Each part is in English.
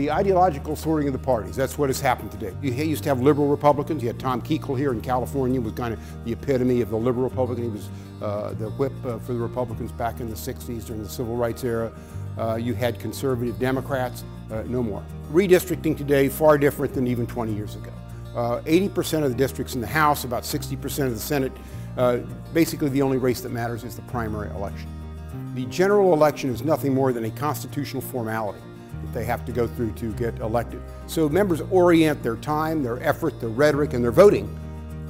the ideological sorting of the parties, that's what has happened today. You used to have liberal Republicans. You had Tom Kuchel here in California, was kind of the epitome of the liberal Republican. He was the whip for the Republicans back in the 60s during the Civil Rights era. You had conservative Democrats, no more. Redistricting today, far different than even 20 years ago. 80% of the districts in the House, about 60% of the Senate, basically the only race that matters is the primary election. The general election is nothing more than a constitutional formality that they have to go through to get elected. So members orient their time, their effort, their rhetoric, and their voting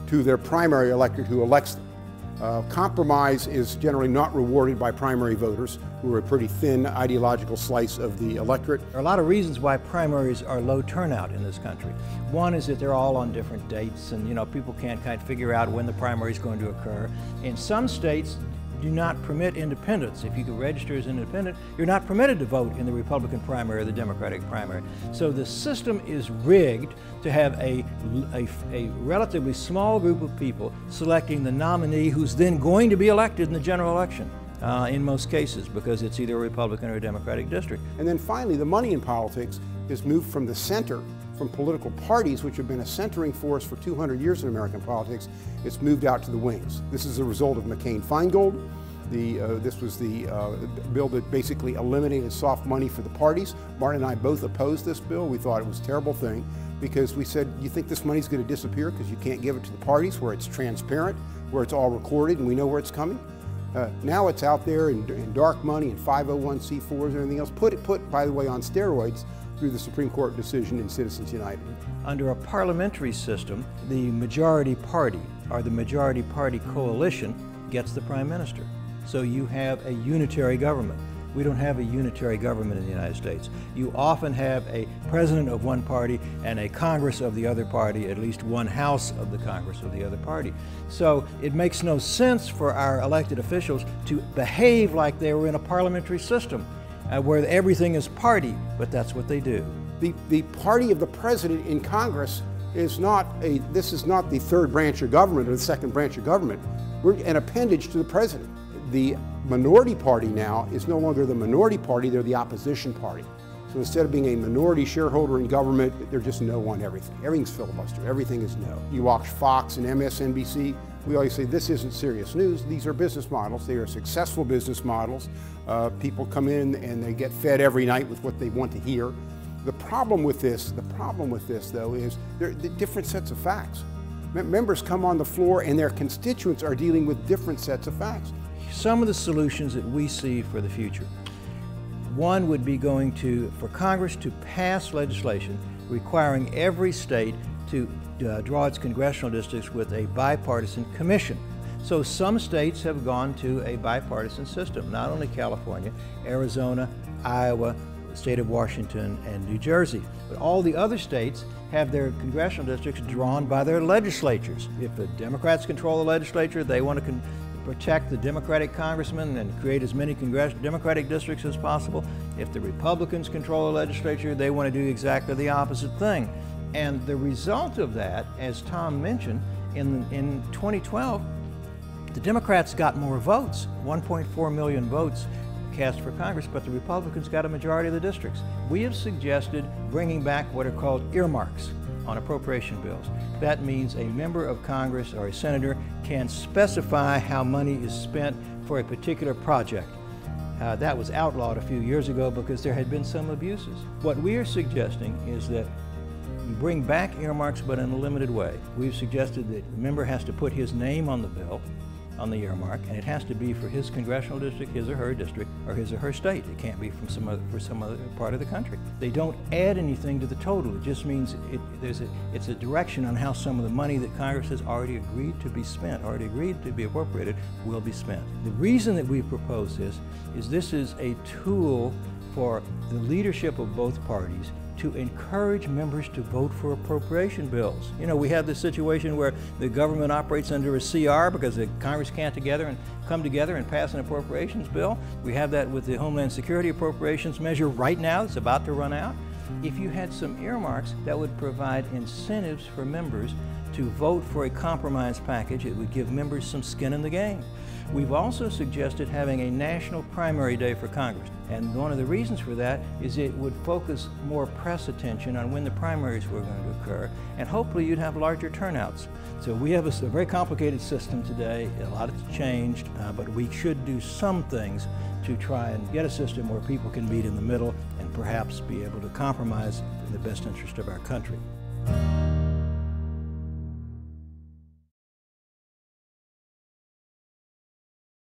to their primary electorate who elects them. Compromise is generally not rewarded by primary voters, who are a pretty thin ideological slice of the electorate. There are a lot of reasons why primaries are low turnout in this country. One is that they're all on different dates, and people can't kind of figure out when the primary is going to occur. In some states, do not permit independents. If you can register as independent, you're not permitted to vote in the Republican primary or the Democratic primary. So the system is rigged to have a relatively small group of people selecting the nominee who's then going to be elected in the general election. In most cases, because it's either a Republican or a Democratic district. And then finally, the money in politics is moved from the center, from political parties, which have been a centering force for 200 years in American politics. It's moved out to the wings. This is a result of McCain-Feingold. This was the bill that basically eliminated soft money for the parties. Martin and I both opposed this bill. We thought it was a terrible thing because we said, you think this money's going to disappear because you can't give it to the parties where it's transparent, where it's all recorded and we know where it's coming? Now it's out there in dark money and 501c4s and everything else, put, by the way, on steroids through the Supreme Court decision in Citizens United. Under a parliamentary system, the majority party or the majority party coalition gets the prime minister. So you have a unitary government. We don't have a unitary government in the United States. You often have a president of one party and a Congress of the other party, at least one house of the Congress of the other party. So it makes no sense for our elected officials to behave like they were in a parliamentary system where everything is party, but that's what they do. The party of the president in Congress is this is not the third branch of government or the second branch of government. We're an appendage to the president. The minority party now is no longer the minority party, they're the opposition party. So instead of being a minority shareholder in government, they're just no on everything. Everything's filibuster, everything is no. You watch Fox and MSNBC, we always say this isn't serious news. These are business models. They are successful business models. People come in and they get fed every night with what they want to hear. The problem with this though is there are different sets of facts. Members come on the floor and their constituents are dealing with different sets of facts. Some of the solutions that we see for the future. One would be for Congress to pass legislation requiring every state to draw its congressional districts with a bipartisan commission. So some states have gone to a bipartisan system, not only California, Arizona, Iowa, the state of Washington, and New Jersey. But all the other states have their congressional districts drawn by their legislatures. If the Democrats control the legislature, they want to protect the Democratic congressmen and create as many Democratic districts as possible. If the Republicans control the legislature, they want to do exactly the opposite thing. And the result of that, as Tom mentioned, in 2012, the Democrats got more votes, 1.4 million votes cast for Congress, but the Republicans got a majority of the districts. We have suggested bringing back what are called earmarks on appropriation bills. That means a member of Congress or a senator can specify how money is spent for a particular project. That was outlawed a few years ago because there had been some abuses. What we are suggesting is that you bring back earmarks, but in a limited way. We've suggested that the member has to put his name on the bill, on the earmark, and it has to be for his congressional district, his or her district, or his or her state. It can't be from some other part of the country. They don't add anything to the total. It just means it's a direction on how some of the money that Congress has already agreed to be spent, already agreed to be appropriated, will be spent. The reason that we propose this is a tool for the leadership of both parties to encourage members to vote for appropriation bills. We have this situation where the government operates under a CR because the Congress can't come together and pass an appropriations bill. We have that with the Homeland Security appropriations measure right now. It's about to run out. If you had some earmarks, that would provide incentives for members to vote for a compromise package. It would give members some skin in the game. We've also suggested having a national primary day for Congress. And one of the reasons for that is it would focus more press attention on when the primaries were going to occur, and hopefully you'd have larger turnouts. So we have a very complicated system today. A lot has changed, but we should do some things to try and get a system where people can meet in the middle and perhaps be able to compromise in the best interest of our country.